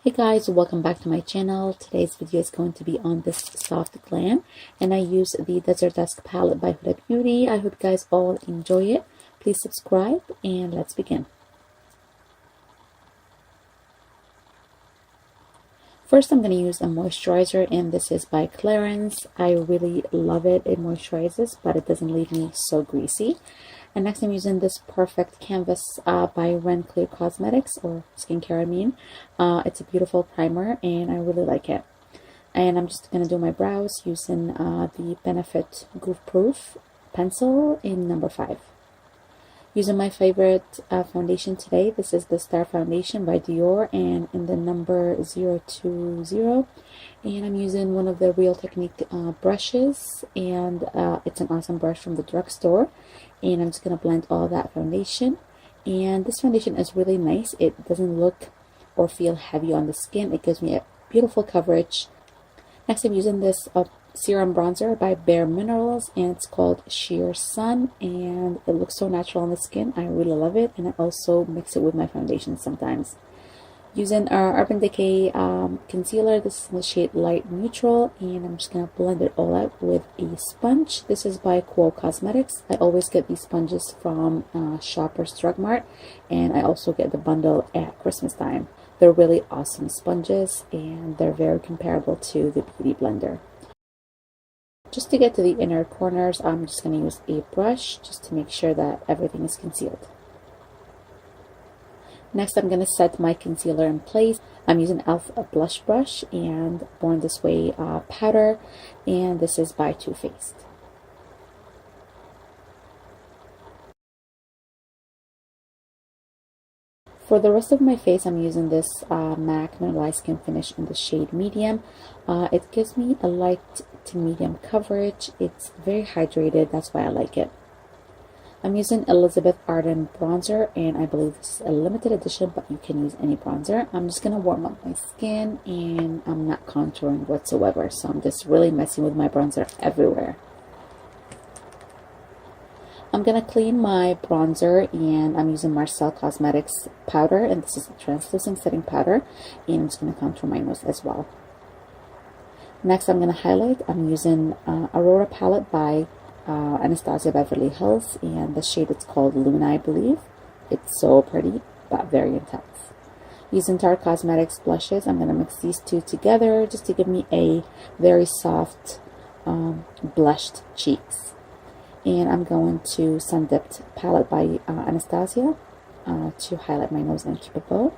Hey guys, welcome back to my channel. Today's video is going to be on this soft glam, and I use the Dusk palette by Huda Beauty. I hope you guys all enjoy it. Please subscribe and let's begin. First, I'm going to use a moisturizer, and this is by Clarins. I really love it. It moisturizes, but it doesn't leave me so greasy. And next, I'm using this Perfect Canvas by Ren Clear Cosmetics, or skincare, I mean. It's a beautiful primer, and I really like it. And I'm just going to do my brows using the Benefit Goof Proof pencil in number 5. Using my favorite foundation today. This is the Star Foundation by Dior, and in the number 020. And I'm using one of the Real Technique brushes, and it's an awesome brush from the drugstore. And I'm just going to blend all that foundation. And this foundation is really nice. It doesn't look or feel heavy on the skin. It gives me a beautiful coverage. Next, I'm using this serum bronzer by Bare Minerals, and it's called Sheer Sun, and it looks so natural on the skin. I really love it, and I also mix it with my foundation sometimes. Using our Urban Decay concealer. This is the shade Light Neutral, and I'm just going to blend it all out with a sponge. This is by Cosmetics. I always get these sponges from Shoppers Drug Mart, and I also get the bundle at Christmas time. They're really awesome sponges, and they're very comparable to the Beauty Blender. Just to get to the inner corners, I'm just going to use a brush just to make sure that everything is concealed. Next, I'm going to set my concealer in place. I'm using e.l.f. blush brush and Born This Way powder, and this is by Toofaced. For the rest of my face, I'm using this MAC Mineralized Skin Finish in the shade Medium. It gives me a light to medium coverage. It's very hydrated, that's why I like it. I'm using Elizabeth Arden bronzer, and I believe this is a limited edition, but you can use any bronzer. I'm just going to warm up my skin, and I'm not contouring whatsoever, so I'm just really messing with my bronzer everywhere. I'm going to clean my bronzer, and I'm using Marcel Cosmetics powder, and this is a translucent setting powder, and I'm just going to contour my nose as well. Next, I'm going to highlight. I'm using Aurora palette by Anastasia Beverly Hills, and the shade is called Luna, I believe. It's so pretty, but very intense. Using Tarte Cosmetics blushes, I'm going to mix these two together just to give me a very soft blushed cheeks. And I'm going to Sun Dipped palette by Anastasia to highlight my nose and keep it bold.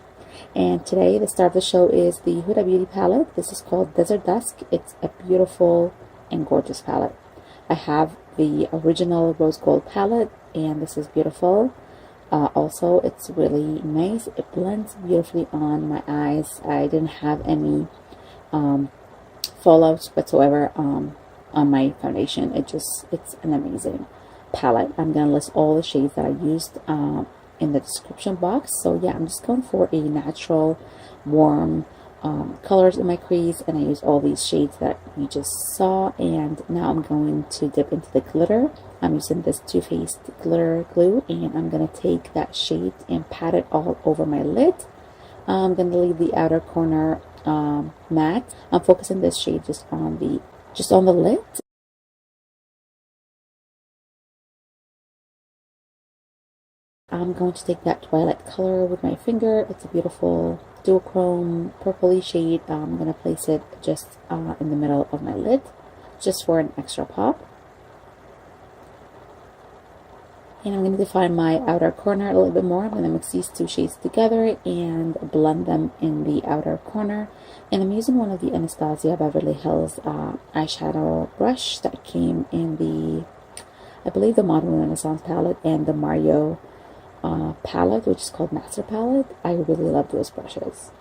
And today, the star of the show is the Huda Beauty palette. This is called Dusk. It's a beautiful and gorgeous palette. I have the original rose gold palette, and this is beautiful. Also, it's really nice. It blends beautifully on my eyes. I didn't have any fallouts whatsoever on my foundation. It's an amazing palette. I'm gonna list all the shades that I used in the description box. So yeah, I'm just going for a natural, warm colors in my crease, and I use all these shades that you just saw. And now I'm going to dip into the glitter. I'm using this Too Faced glitter glue, and I'm going to take that shade and pat it all over my lid. I'm going to leave the outer corner matte. I'm focusing this shade just on the lid. I'm going to take that Twilight color with my finger. It's a beautiful duochrome purpley shade. I'm going to place it just in the middle of my lid, just for an extra pop. And I'm going to define my outer corner a little bit more. I'm going to mix these two shades together and blend them in the outer corner. And I'm using one of the Anastasia Beverly Hills eyeshadow brush that came in the, I believe, the Modern Renaissance palette and the Mario palette, which is called Master Palette. I really love those brushes.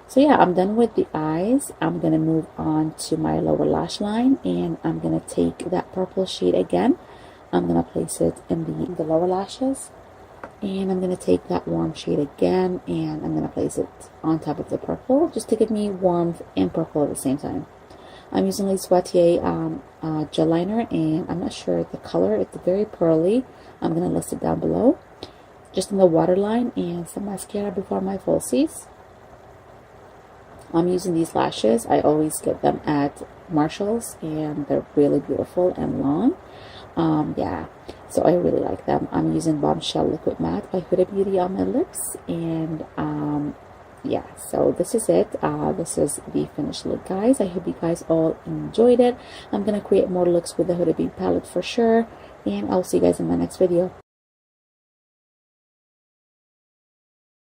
So yeah, I'm done with the eyes. I'm going to move on to my lower lash line, and I'm going to take that purple shade again. I'm going to place it in the lower lashes, and I'm going to take that warm shade again, and I'm going to place it on top of the purple just to give me warmth and purple at the same time. I'm using Lise watier gel liner, and I'm not sure the color. It's very pearly. I'm going to list it down below. Just in the waterline, and some mascara before my falsies. I'm using these lashes. I always get them at Marshall's, and they're really beautiful and long. Yeah, so I really like them. I'm using Bombshell Liquid Matte by Huda Beauty on my lips, and yeah, so this is it. This is the finished look, guys. I hope you guys all enjoyed it. I'm gonna create more looks with the Huda Beauty palette for sure, and I'll see you guys in my next video.